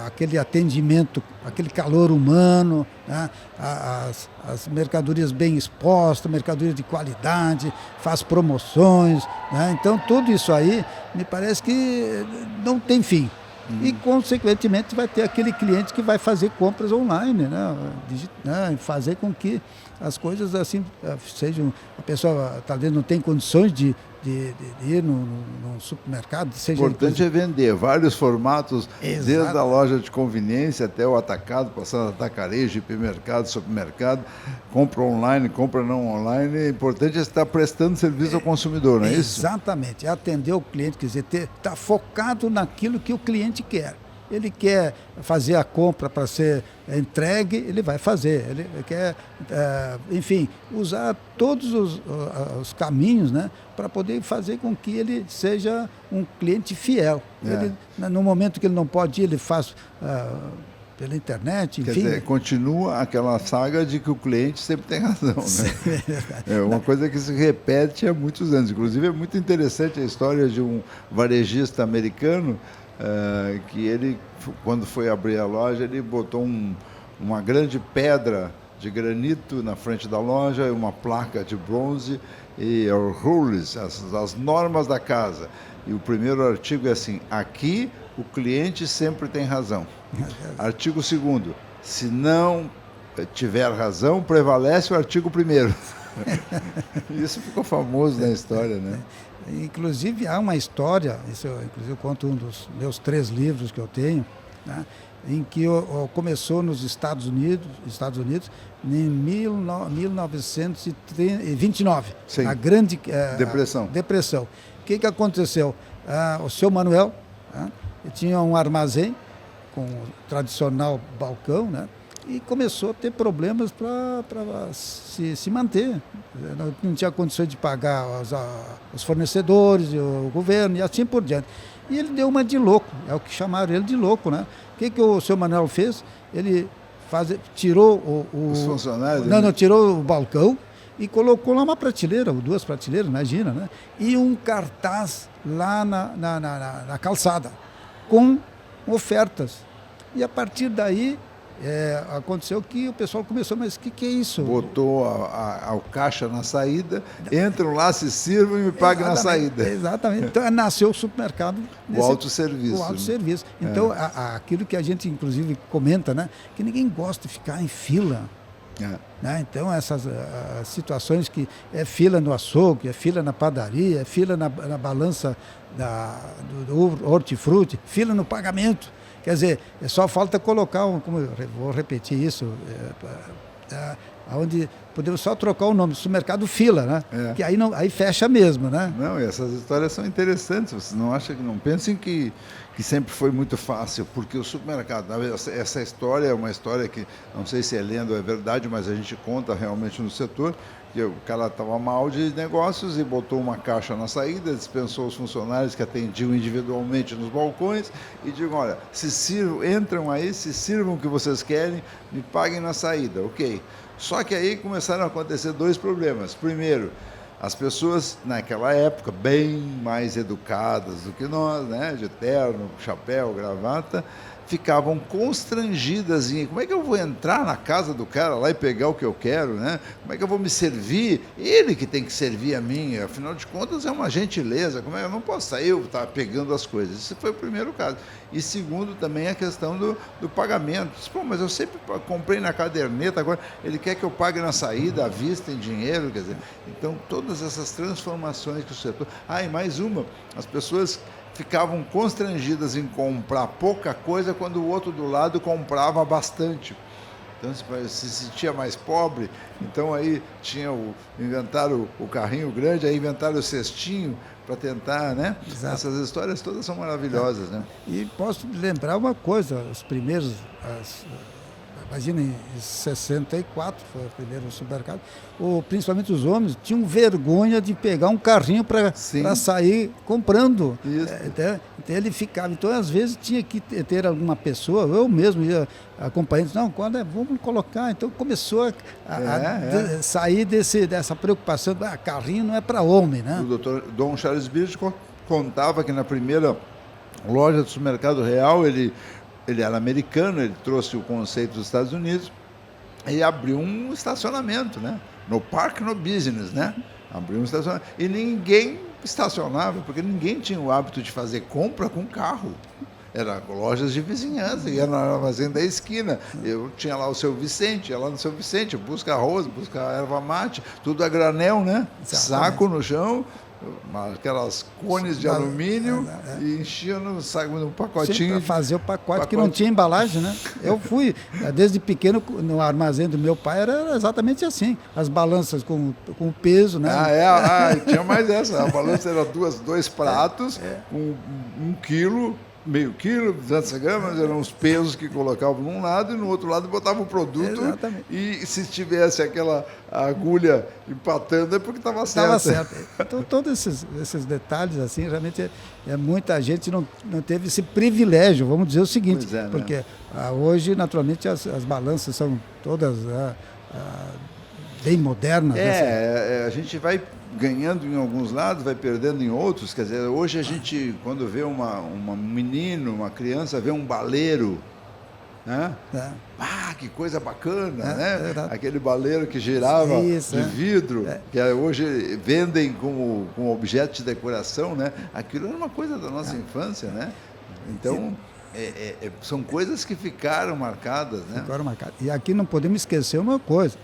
aquele atendimento, aquele calor humano, né? As mercadorias bem expostas, mercadoria de qualidade, faz promoções, né? Então tudo isso aí me parece que não tem fim. E, consequentemente, vai ter aquele cliente que vai fazer compras online, né? Fazer com que as coisas assim sejam... A pessoa talvez não tem condições de ir num supermercado. O importante é vender vários formatos, Exato. Desde a loja de conveniência até o atacado, passando atacarejo, hipermercado, supermercado, compra online, compra não online. O importante é estar prestando serviço ao consumidor, não é isso? Exatamente, é atender o cliente, quer dizer, estar focado naquilo que o cliente quer. Ele quer fazer a compra para ser entregue, ele vai fazer. Ele quer, enfim, usar todos os caminhos, né, para poder fazer com que ele seja um cliente fiel. Ele, no momento que ele não pode ir, ele faz pela internet, enfim. Quer dizer, continua aquela saga de que o cliente sempre tem razão, né? É uma coisa que se repete há muitos anos. Inclusive, é muito interessante a história de um varejista americano, que ele, quando foi abrir a loja, ele botou uma grande pedra de granito na frente da loja, uma placa de bronze e rules, as normas da casa. E o primeiro artigo é assim: aqui o cliente sempre tem razão. Artigo 2º, se não tiver razão, prevalece o artigo 1º. Isso ficou famoso na história, né? Inclusive há uma história, isso inclusive eu conto um dos meus 3 livros que eu tenho, né? em que começou nos Estados Unidos em 1929, Sim. a grande Depressão. O que aconteceu? O seu Manuel tinha um armazém com o tradicional balcão, né? E começou a ter problemas para se manter. Não tinha condições de pagar os fornecedores, o governo e assim por diante. E ele deu uma de louco, é o que chamaram ele de louco, né? O que o seu Manuel fez? Ele tirou os funcionários? Não, tirou o balcão e colocou lá uma prateleira, ou 2 prateleiras, imagina, né? E um cartaz lá na calçada, com ofertas. E a partir daí, aconteceu que o pessoal começou, mas o que é isso? Botou o caixa na saída, entram lá, se sirvam e me paguem na saída. Exatamente. Então, nasceu o supermercado. O autosserviço. O autosserviço. Então, aquilo que a gente, inclusive, comenta, né? Que ninguém gosta de ficar em fila. Né? Então, essas situações que é fila no açougue, é fila na padaria, é fila na balança do hortifruti, fila no pagamento. Quer dizer, só falta colocar, como eu vou repetir isso, onde podemos só trocar o nome, supermercado fila, né? Que aí fecha mesmo, né? Não, e essas histórias são interessantes. Vocês não pensem que sempre foi muito fácil, porque o supermercado, essa história é uma história que, não sei se é lenda ou é verdade, mas a gente conta realmente no setor, que o cara estava mal de negócios e botou uma caixa na saída, dispensou os funcionários que atendiam individualmente nos balcões e digo, olha, entram aí, se sirvam o que vocês querem, me paguem na saída, ok. Só que aí começaram a acontecer 2 problemas. Primeiro, as pessoas naquela época, bem mais educadas do que nós, né, de terno, chapéu, gravata, ficavam constrangidas em como é que eu vou entrar na casa do cara lá e pegar o que eu quero, né? Como é que eu vou me servir? Ele que tem que servir a mim, afinal de contas é uma gentileza, como é que eu não posso sair, eu estar pegando as coisas? Esse foi o primeiro caso. E segundo também a questão do pagamento. Pô, mas eu sempre comprei na caderneta, agora ele quer que eu pague na saída, à vista, em dinheiro, quer dizer. Então todas essas transformações que o setor... e mais uma, as pessoas ficavam constrangidas em comprar pouca coisa quando o outro do lado comprava bastante. Então se sentia mais pobre, então aí inventaram o carrinho grande, aí inventaram o cestinho para tentar, né? Exato. Essas histórias todas são maravilhosas, né? E posso lembrar uma coisa, os primeiros... Imagina, em 64 foi o primeiro supermercado, principalmente os homens tinham vergonha de pegar um carrinho para sair comprando. Então ele ficava. Então, às vezes, tinha que ter alguma pessoa, eu mesmo ia acompanhando, vamos colocar. Então começou a sair dessa preocupação, carrinho não é para homem, né? O doutor Dom Charles Birch contava que na primeira loja do supermercado real, ele era americano, ele trouxe o conceito dos Estados Unidos e abriu um estacionamento, né? No Park No Business, né? Abriu um estacionamento. E ninguém estacionava, porque ninguém tinha o hábito de fazer compra com carro. Era lojas de vizinhança, ia na armazém da esquina. Eu tinha lá o Seu Vicente, ia lá no Seu Vicente, busca arroz, busca erva mate, tudo a granel, né? Exatamente. Saco no chão, aquelas cones de alumínio e enchia no pacotinho. Para fazer o pacote que não tinha embalagem, né? Eu fui, desde pequeno, no armazém do meu pai, era exatamente assim. As balanças com peso, né? Tinha mais essa. A balança era 2 pratos, com 1 quilo, meio quilo, 200 gramas, eram os pesos que colocavam num lado e no outro lado botavam o produto. Exatamente. E se tivesse aquela agulha empatando é porque estava certo. Estava certo. Então todos esses detalhes, assim, realmente muita gente não teve esse privilégio, vamos dizer o seguinte, né? Porque hoje, naturalmente, as balanças são todas bem modernas. A gente vai ganhando em alguns lados, vai perdendo em outros. Quer dizer, hoje a gente, quando vê um menino, uma criança, vê um baleiro, né? Que coisa bacana, né? Aquele baleiro que girava de vidro, que hoje vendem como objeto de decoração, né? Aquilo era uma coisa da nossa infância, né? Então, são coisas que ficaram marcadas, né? Ficaram marcadas. E aqui não podemos esquecer uma coisa.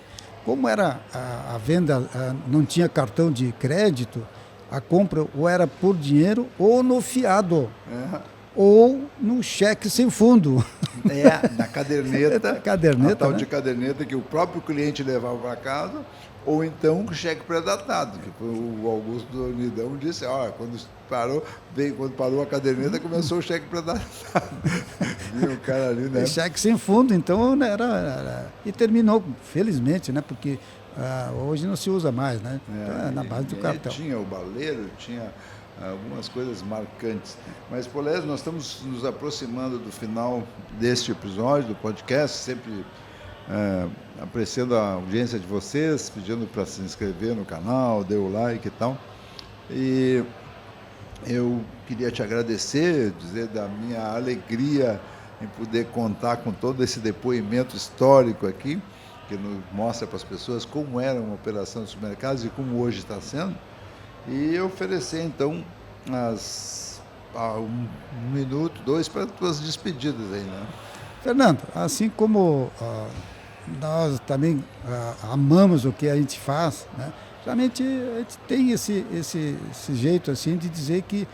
Como era a venda, não tinha cartão de crédito, a compra ou era por dinheiro ou no fiado. ou no cheque sem fundo. Na caderneta, Caderneta, a tal né? de caderneta que o próprio cliente levava para casa, ou então com cheque pré-datado, que foi o Augusto do Unidão disse, olha, quando parou a caderneta, começou o cheque pré-datado. Viu o cara ali, né? Cheque sem fundo, então e terminou, felizmente, né? Porque hoje não se usa mais, né? Na base do cartão. Tinha o baleiro, tinha algumas coisas marcantes. Mas, Polésio, nós estamos nos aproximando do final deste episódio do podcast, sempre apreciando a audiência de vocês, pedindo para se inscrever no canal, dê o like e tal. E eu queria te agradecer, dizer da minha alegria em poder contar com todo esse depoimento histórico aqui, que nos mostra para as pessoas como era uma operação de supermercados e como hoje está sendo. E oferecer, então, um minuto, 2, para as tuas despedidas aí, né? Fernando, assim como nós também amamos o que a gente faz, né? Realmente a gente tem esse jeito assim de dizer que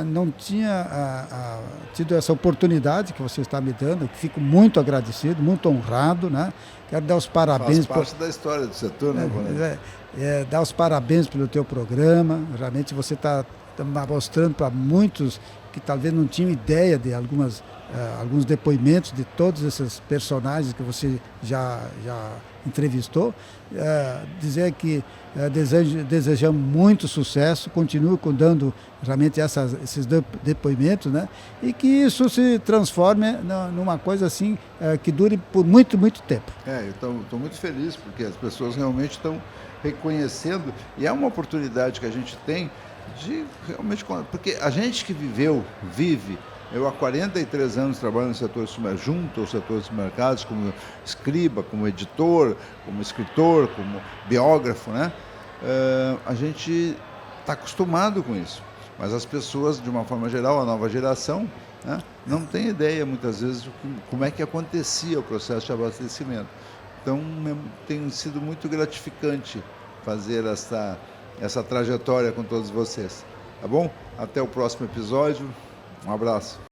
não tinha tido essa oportunidade que você está me dando, que fico muito agradecido, muito honrado, né? Quero dar os parabéns. Faz parte da história do setor, né? Dar os parabéns pelo teu programa. Realmente você está mostrando para muitos que talvez não tinham ideia de alguns depoimentos de todos esses personagens que você já entrevistou. Dizer que desejamos muito sucesso, continue dando realmente esses depoimentos, né? E que isso se transforme numa coisa assim que dure por muito, muito tempo. Eu estou muito feliz porque as pessoas realmente estão reconhecendo, e é uma oportunidade que a gente tem de realmente, porque a gente que vive, eu há 43 anos trabalho no setor junto ao setor dos mercados, como escriba, como editor, como escritor, como biógrafo, né? A gente está acostumado com isso, mas as pessoas, de uma forma geral, a nova geração, né, não tem ideia, muitas vezes, de como é que acontecia o processo de abastecimento. Então, tem sido muito gratificante fazer essa trajetória com todos vocês. Tá bom? Até o próximo episódio. Um abraço.